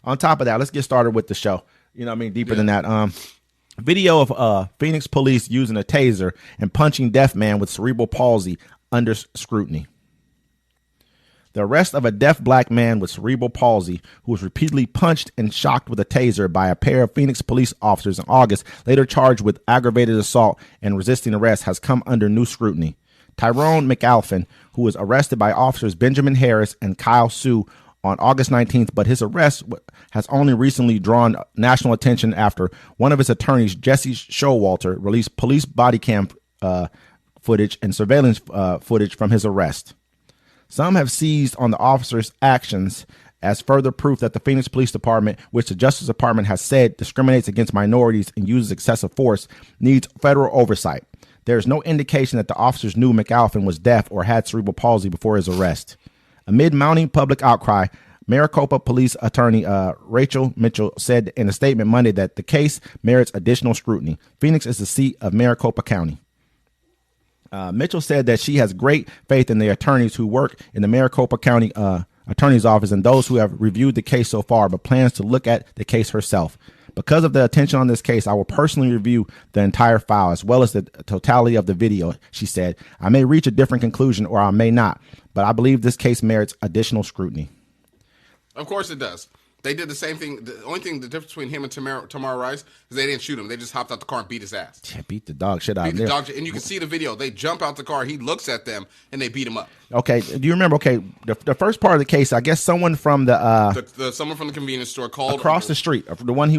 On top of that, let's get started with the show. You know what I mean? Deeper than that. Video of Phoenix police using a taser and punching deaf man with cerebral palsy under scrutiny. The arrest of a deaf black man with cerebral palsy who was repeatedly punched and shocked with a taser by a pair of Phoenix police officers in August, later charged with aggravated assault and resisting arrest, has come under new scrutiny. Tyrone McAlphin, who was arrested by officers Benjamin Harris and Kyle Sue on August 19th, but his arrest has only recently drawn national attention after one of his attorneys, Jesse Showalter, released police body cam footage and surveillance footage from his arrest. Some have seized on the officer's actions as further proof that the Phoenix Police Department, which the Justice Department has said discriminates against minorities and uses excessive force, needs federal oversight. There is no indication that the officers knew McAlphin was deaf or had cerebral palsy before his arrest. Amid mounting public outcry, Maricopa Police Attorney Rachel Mitchell said in a statement Monday that the case merits additional scrutiny. Phoenix is the seat of Maricopa County. Mitchell said that she has great faith in the attorneys who work in the Maricopa County Attorney's Office and those who have reviewed the case so far, but plans to look at the case herself. Because of the attention on this case, I will personally review the entire file as well as the totality of the video, she said. I may reach a different conclusion or I may not, but I believe this case merits additional scrutiny. Of course it does. They did the same thing. The only thing, the difference between him and Tamar Rice is they didn't shoot him. They just hopped out the car and beat his ass. Yeah, beat the dog shit out of him. And you can see the video. They jump out the car. He looks at them and they beat him up. Okay. Do you remember? Okay, the first part of the case, I guess someone from someone from the convenience store called across the street. One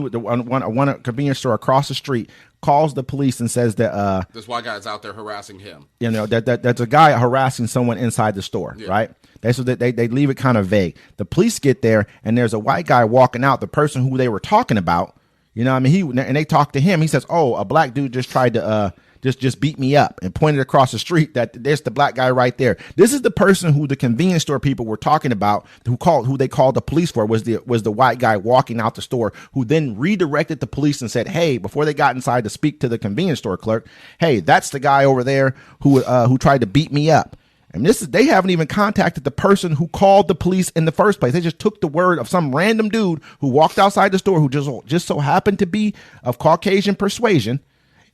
convenience store across the street calls the police and says that this white guy's out there harassing him. You know that's a guy harassing someone inside the store, right? They leave it kind of vague. The police get there and there's a white guy walking out. The person who they were talking about, you know, what I mean, and they talk to him. He says, "Oh, a black dude just tried to just beat me up," and pointed across the street. That there's the black guy right there. This is the person who the convenience store people were talking about, who they called the police for, was the white guy walking out the store, who then redirected the police and said, "Hey," before they got inside to speak to the convenience store clerk, "Hey, that's the guy over there who tried to beat me up." And they haven't even contacted the person who called the police in the first place. They just took the word of some random dude who walked outside the store, who just so happened to be of Caucasian persuasion.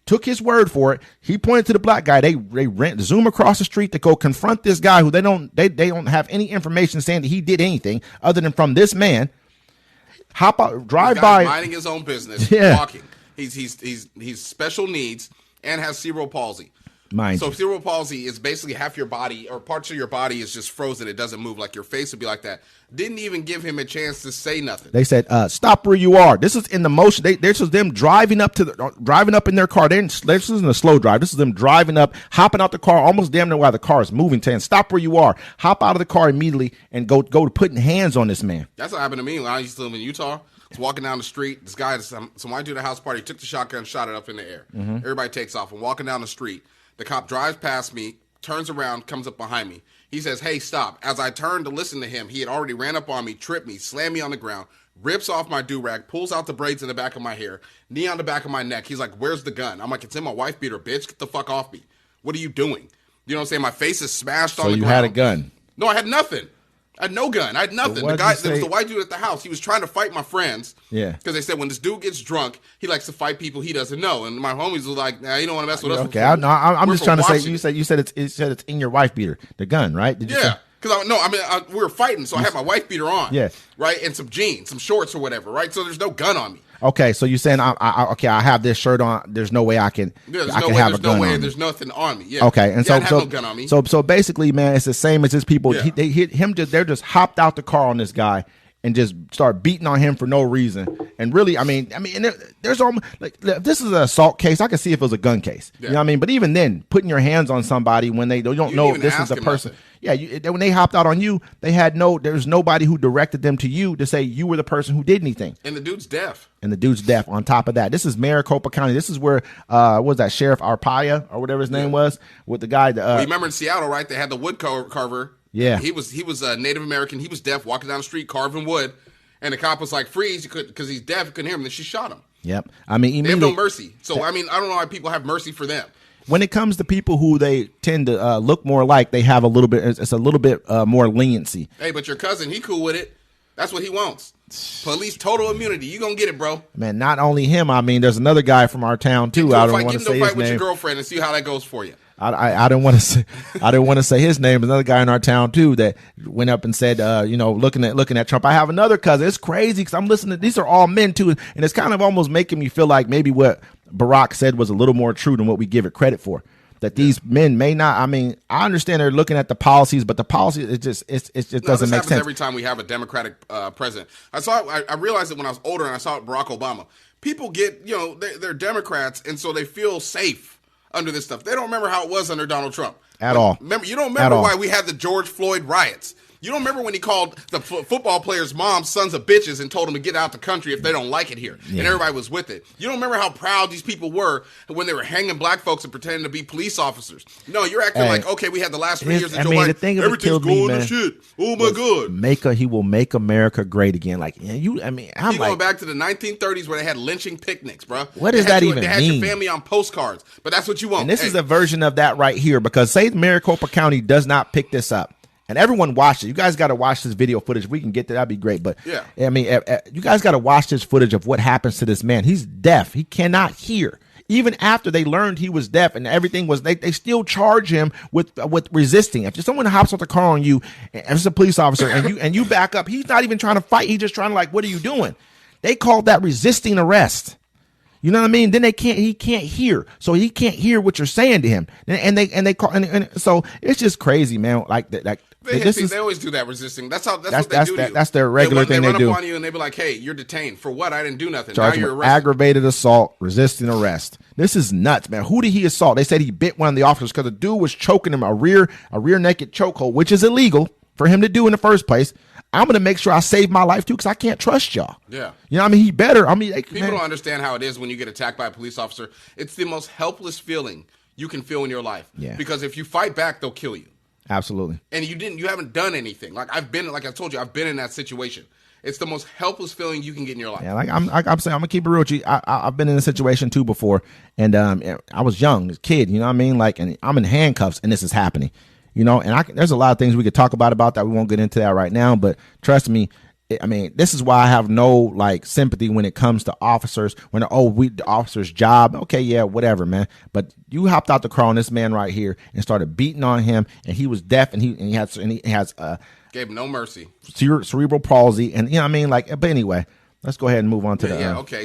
Took his word for it. He pointed to the black guy. They zoom across the street to go confront this guy who they don't have any information saying that he did anything other than from this man. Hop out, drive by, minding his own business, walking. He's special needs and has cerebral palsy. So cerebral palsy is basically half your body or parts of your body is just frozen. It doesn't move, like your face would be like that. Didn't even give him a chance to say nothing. They said, "Stop where you are." This is in the motion. This is them driving up in their car. This isn't a slow drive. This is them driving up, hopping out the car, almost damn near while the car is moving, saying, "Stop where you are." Hop out of the car immediately and go to putting hands on this man. That's what happened to me when I used to live in Utah. I was walking down the street. This guy, some white dude at a house party, took the shotgun, shot it up in the air. Mm-hmm. Everybody takes off. I'm walking down the street. The cop drives past me, turns around, comes up behind me. He says, "Hey, stop." As I turned to listen to him, he had already ran up on me, tripped me, slammed me on the ground, rips off my do-rag, pulls out the braids in the back of my hair, knee on the back of my neck. He's like, "Where's the gun?" I'm like, "It's in my wife beater, bitch. Get the fuck off me. What are you doing?" You know what I'm saying? My face is smashed on the ground. So you had a gun? No, I had nothing. I had no gun. I had nothing. The guy, there was the white dude at the house. He was trying to fight my friends. Yeah. Because they said when this dude gets drunk, he likes to fight people he doesn't know. And my homies were like, "Nah, you don't want to mess with us." Okay, I'm just trying to say. You said it's in your wife beater, the gun, right? Did you say? Because we were fighting, so I had my wife beater on. Yeah. Right, and some jeans, some shorts or whatever. Right, so there's no gun on me. Okay, so you're saying I have this shirt on. There's no way I can. There's have a gun on me. There's nothing on me. Yeah. Okay, and I have no gun on me. So basically, man, it's the same as his people. Yeah. They hit him. They're just hopped out the car on this guy and just start beating on him for no reason. And really, I mean, there's almost like if this is an assault case, I can see if it was a gun case. Yeah. You know what I mean? But even then, putting your hands on somebody when they don't know if this is the person. Yeah, when they hopped out on you, there's nobody who directed them to you to say you were the person who did anything. And the dude's deaf. On top of that, this is Maricopa County. This is where what was that, Sheriff Arpaia or whatever his name was, with the guy. You remember in Seattle, right? They had the wood carver. Yeah, he was a Native American. He was deaf, walking down the street carving wood, and the cop was like, "Freeze!" Because he's deaf, couldn't hear him. Then she shot him. Yep. I mean, they have no mercy. So I don't know why people have mercy for them. When it comes to people who they tend to look more like, they have a little bit. It's a little bit more leniency. Hey, but your cousin, he cool with it. That's what he wants. Police total immunity. You gonna get it, bro. Man, not only him. I mean, there's another guy from our town too. I don't want to say his fight with name. your girlfriend and see how that goes for you. I don't want to say his name. Another guy in our town too that went up and said, looking at Trump. I have another cousin. It's crazy because I'm listening. These are all men too, and it's kind of almost making me feel like maybe what Barack said was a little more true than what we give it credit for. That these men may not. I mean, I understand they're looking at the policies, but the policy it just doesn't make sense. Every time we have a Democratic president, I realized it when I was older and I saw Barack Obama. People get they're Democrats and so they feel safe under this stuff. They don't remember how it was under Donald Trump at all. You don't remember why we had the George Floyd riots. You don't remember when he called the football players' moms sons of bitches and told them to get out the country if they don't like it here, and everybody was with it. You don't remember how proud these people were when they were hanging black folks and pretending to be police officers. No, you're acting like, okay, we had the last 3 years of Joe Biden. The thing everything's going to shit. Oh my God. He will make America great again. Like going back to the 1930s where they had lynching picnics, bro. What does that even mean? They had your family on postcards, but that's what you want. And this is a version of that right here because say Maricopa County does not pick this up. And everyone watched it. You guys got to watch this video footage. If we can get that, that'd be great. But yeah, I mean, you guys got to watch this footage of what happens to this man. He's deaf. He cannot hear. Even after they learned he was deaf and everything was, they still charge him with resisting. If someone hops off the car on you, as a police officer, and you back up, he's not even trying to fight. He's just trying to what are you doing? They call that resisting arrest. You know what I mean? Then he can't hear, so he can't hear what you're saying to him, and they call, and so it's just crazy, man. They always do that resisting. That's what they do. That's their regular thing they do. They run up on you and they be like, "Hey, you're detained for what? I didn't do nothing. Charge now you're arrested." Aggravated assault, resisting arrest. This is nuts, man. Who did he assault? They said he bit one of the officers because the dude was choking him a rear naked chokehold, which is illegal for him to do in the first place. I'm going to make sure I save my life, too, because I can't trust y'all. Yeah. You know what I mean? He better. I mean, people don't understand how it is when you get attacked by a police officer. It's the most helpless feeling you can feel in your life. Yeah. Because if you fight back, they'll kill you. Absolutely. And you haven't done anything. Like I told you, I've been in that situation. It's the most helpless feeling you can get in your life. Yeah, I'm saying, I'm gonna keep it real with you. I've been in a situation too before, and I was young, a kid. You know what I mean? And I'm in handcuffs, and this is happening. And there's a lot of things we could talk about that. We won't get into that right now, but trust me. I mean, this is why I have no sympathy when it comes to officers. The officer's job. Okay, yeah, whatever, man. But you hopped out the car on this man right here and started beating on him, and he was deaf, and he has gave him no mercy, cerebral palsy, and you know what I mean. But anyway, let's go ahead and move on to okay.